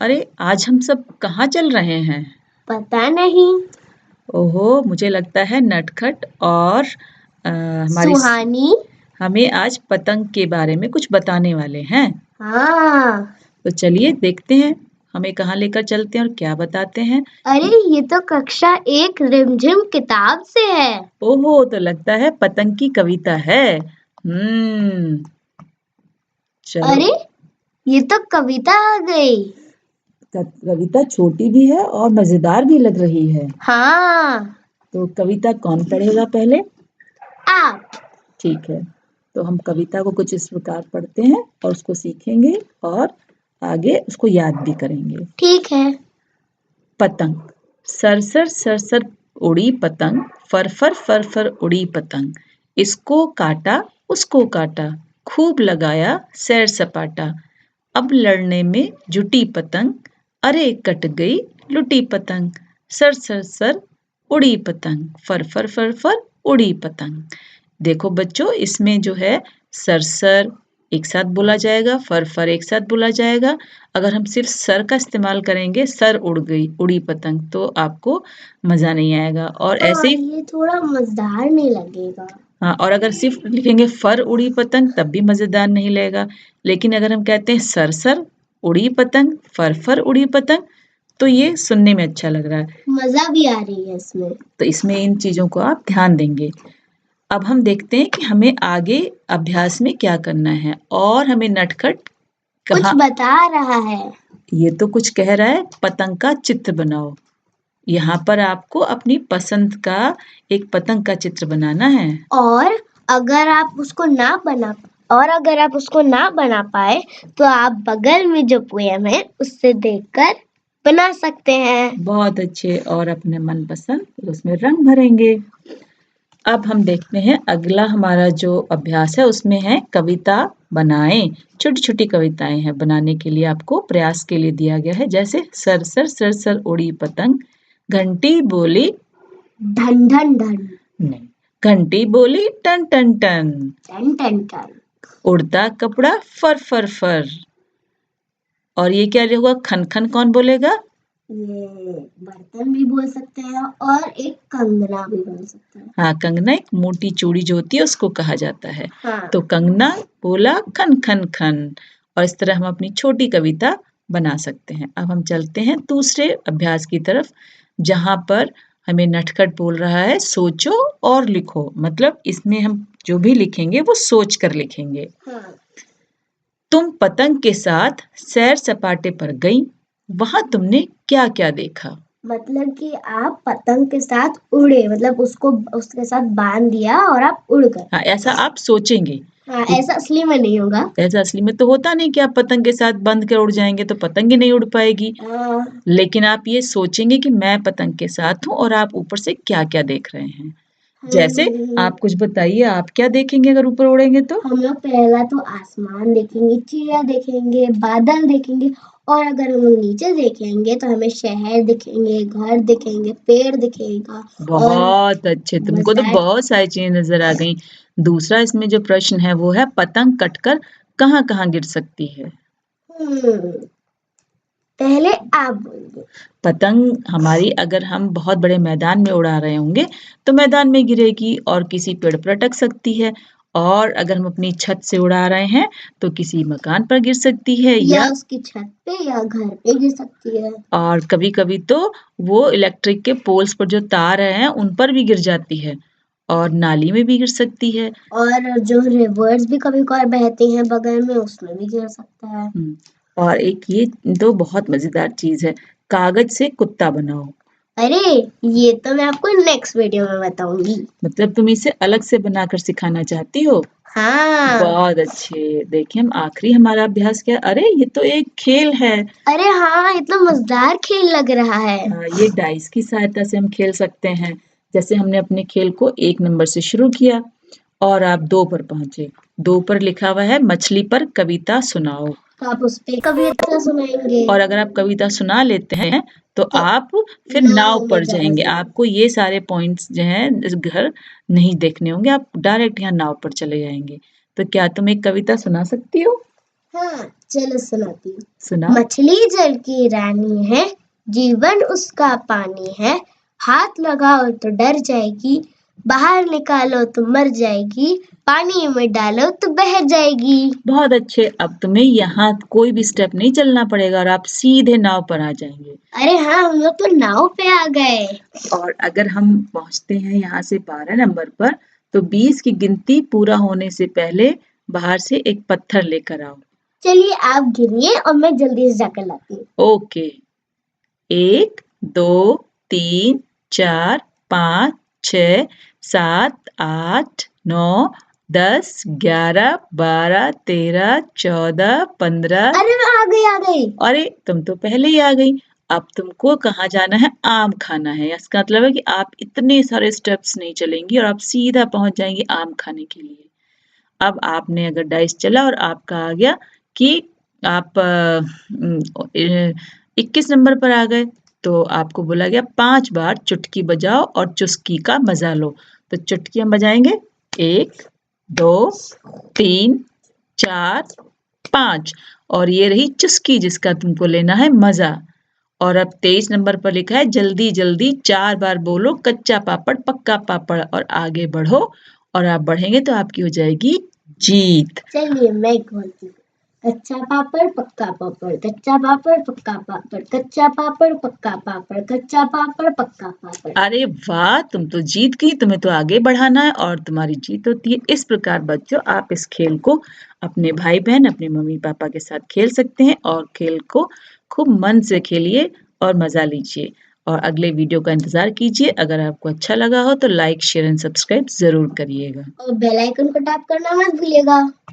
अरे आज हम सब कहाँ चल रहे हैं? पता नहीं। ओहो, मुझे लगता है नटखट और हमारी सुहानी। हमें आज पतंग के बारे में कुछ बताने वाले हैं। हाँ। तो चलिए देखते हैं हमें कहाँ लेकर चलते हैं और क्या बताते हैं। अरे ये तो कक्षा 1 रिमझिम किताब से है। ओहो, तो लगता है पतंग की कविता है। चलो। अरे ये तो कविता आ गई। कविता छोटी भी है और मजेदार भी लग रही है। हाँ। तो कविता कौन पढ़ेगा पहले? आप। ठीक है, तो हम कविता को कुछ इस प्रकार पढ़ते हैं और उसको सीखेंगे और आगे उसको याद भी करेंगे। ठीक है। पतंग। सरसर सरसर उड़ी पतंग, फरफर फरफर उड़ी पतंग, इसको काटा उसको काटा, खूब लगाया सैर सपाटा, अब लड़ने में जुटी पतंग, अरे कट गई लुटी पतंग, सर सर सर उड़ी पतंग, फर फर फर फर उड़ी पतंग। देखो बच्चों, इसमें जो है सरसर एक साथ बोला जाएगा, फर फर एक साथ बोला जाएगा। अगर हम सिर्फ सर का इस्तेमाल करेंगे, सर उड़ गई उड़ी पतंग, तो आपको मजा नहीं आएगा। और ऐसे ही ये थोड़ा मजेदार नहीं लगेगा। हाँ, और अगर सिर्फ लिखेंगे फर उड़ी पतंग तब भी मजेदार नहीं लगेगा। लेकिन अगर हम कहते हैं सर सर उड़ी पतंग, फर फर उड़ी पतंग, तो ये सुनने में अच्छा लग रहा है। मजा भी आ रही है इसमें। तो इसमें इन चीजों को आप ध्यान देंगे। अब हम देखते हैं कि हमें आगे अभ्यास में क्या करना है और हमें नटखट कुछ कहाँ बता रहा है। ये तो कुछ कह रहा है पतंग का चित्र बनाओ। यहाँ पर आपको अपनी पसंद का एक पतंग का चित्र बनाना है। और अगर आप उसको ना बना पाए तो आप बगल में जो पोयम है उससे देखकर बना सकते हैं। बहुत अच्छे, और अपने मनपसंद उसमें रंग भरेंगे। अब हम देखते हैं अगला हमारा जो अभ्यास है उसमें है कविता बनाएं। छोटी छोटी कविताएं हैं, बनाने के लिए आपको प्रयास के लिए दिया गया है। जैसे सर सर सर सर उड़ी पतंग, घंटी बोली धन धन धन। नहीं, घंटी बोली टन टन टन, टन टन टन। उड़ता कपड़ा फर फर फर। और ये क्या होगा, खन खन कौन बोलेगा? ये बर्तन भी बोल सकते हैं और एक कंगना भी बोल सकते हैं। हाँ, कंगना एक मोटी चूड़ी जो होती है उसको कहा जाता है। हाँ। तो कंगना बोला खन खन खन, और इस तरह हम अपनी छोटी कविता बना सकते हैं। अब हम चलते हैं दूसरे अभ्यास की तरफ, जहां पर हमें नटखट बोल रहा है सोचो और लिखो। मतलब इसमें हम जो भी लिखेंगे वो सोच कर लिखेंगे। हाँ। तुम पतंग के साथ सैर सपाटे पर गई, वहां तुमने क्या क्या देखा? मतलब कि आप पतंग के साथ उड़े, मतलब उसको उसके साथ बांध दिया और आप उड़ गए। हाँ, ऐसा आप सोचेंगे। हाँ, ऐसा असली में नहीं होगा। ऐसा असली में तो होता नहीं कि आप पतंग के साथ बंध कर उड़ जाएंगे तो पतंग ही नहीं उड़ पाएगी। लेकिन आप ये सोचेंगे कि मैं पतंग के साथ हूँ और आप ऊपर से क्या क्या देख रहे हैं। जैसे आप कुछ बताइए, आप क्या देखेंगे अगर ऊपर उड़ेंगे तो? हम लोग पहला तो आसमान देखेंगे, चिड़िया देखेंगे, बादल देखेंगे, और अगर हम लोग नीचे देखेंगे तो हमें शहर दिखेंगे, घर दिखेंगे, पेड़ दिखेगा। और बहुत अच्छे, तुमको तो मजेदार। बहुत सारी चीजें नजर आ गई। दूसरा इसमें जो प्रश्न है वो है पतंग कटकर कहाँ कहाँ गिर सकती है? पहले आप बोलिए। पतंग हमारी अगर हम बहुत बड़े मैदान में उड़ा रहे होंगे तो मैदान में गिरेगी और किसी पेड़ पर अटक सकती है। और अगर हम अपनी छत से उड़ा रहे हैं तो किसी मकान पर गिर सकती है, या या उसकी छत पे या घर पे गिर सकती है। और कभी कभी तो वो इलेक्ट्रिक के पोल्स पर जो तार हैं उन पर भी गिर जाती है, और नाली में भी गिर सकती है। और जो रिवर्स भी कभी कभार बहती हैं बगल में, उसमें भी गिर सकता है। और एक ये तो बहुत मजेदार चीज है, कागज से कुत्ता बनाओ। अरे ये तो मैं आपको नेक्स्ट वीडियो में बताऊंगी। मतलब तुम इसे अलग से बनाकर सिखाना चाहती हो? हाँ। बहुत अच्छे। देखिए हम आखिरी हमारा अभ्यास क्या, अरे ये तो एक खेल है। अरे हाँ, इतना मजेदार खेल लग रहा है। ये डाइस की सहायता से हम खेल सकते हैं। जैसे हमने अपने खेल को 1 नंबर से शुरू किया और आप 2 पर पहुंचे। 2 पर लिखा हुआ है मछली पर कविता सुनाओ। तो आप उस पे कविता सुनाएंगे। और अगर आप कविता सुना लेते हैं तो तो आप फिर नाव नाव में पर जा जाएंगे। सकते। आपको ये सारे पॉइंट्स जो हैं इस घर नहीं देखने होंगे, आप डायरेक्ट यहाँ नाव पर चले जाएंगे। तो क्या तुम एक कविता सुना सकती हो? हाँ, चलो सुनाती हूँ। सुना। मछली जल की रानी है, जीवन उसका पानी है, हाथ लगाओ तो डर जाएगी, बाहर निकालो तो मर जाएगी, पानी में डालो तो बह जाएगी। बहुत अच्छे। अब तुम्हें यहाँ कोई भी स्टेप नहीं चलना पड़ेगा और आप सीधे नाव पर आ जाएंगे। अरे हाँ, हम लोग तो नाव पे आ गए। और अगर हम पहुंचते हैं यहाँ से 12 नंबर पर, तो 20 की गिनती पूरा होने से पहले बाहर से एक पत्थर लेकर आओ। चलिए आप गिनिए और मैं जल्दी से जाकर लाती हूँ। ओके। 1, 2, 3, 4, 5, 6, 7, 8, 9, 10, 11, 12, 13, 14, 15। अरे मैं आ गई। अरे तुम तो पहले ही आ गई। अब तुमको कहाँ जाना है? आम खाना है। इसका मतलब है कि आप इतने सारे स्टेप्स नहीं चलेंगी और आप सीधा पहुंच जाएंगी आम खाने के लिए। अब आपने अगर डाइस चला और आपका आ गया कि आप 21 नंबर पर आ गए, तो आपको बोला गया 5 बार चुटकी बजाओ और चुस्की का मजा लो। तो चुटकी हम बजाएंगे 1, 2, 3, 4, 5 और ये रही चुस्की जिसका तुमको लेना है मजा। और अब 23 नंबर पर लिखा है जल्दी जल्दी 4 बार बोलो कच्चा पापड़ पक्का पापड़ और आगे बढ़ो। और आप बढ़ेंगे तो आपकी हो जाएगी जीत। चलिए मैं बोलती हूँ। कच्चा पापड़ पक्का पापड़, कच्चा पापड़ पक्का पापड़, कच्चा पापड़ पक्का पापड़, कच्चा पापड़ पक्का पापड़। अरे वाह, तुम तो जीत गई। तुम्हें तो आगे बढ़ाना है और तुम्हारी जीत होती है। इस प्रकार बच्चों आप इस खेल को अपने भाई बहन अपने मम्मी पापा के साथ खेल सकते हैं और खेल को खूब मन से खेलिए और मजा लीजिए। और अगले वीडियो का इंतजार कीजिए। अगर आपको अच्छा लगा हो तो लाइक शेयर एंड सब्सक्राइब जरूर करिएगा। और बेल आइकन को टैप करना मत भूलिएगा।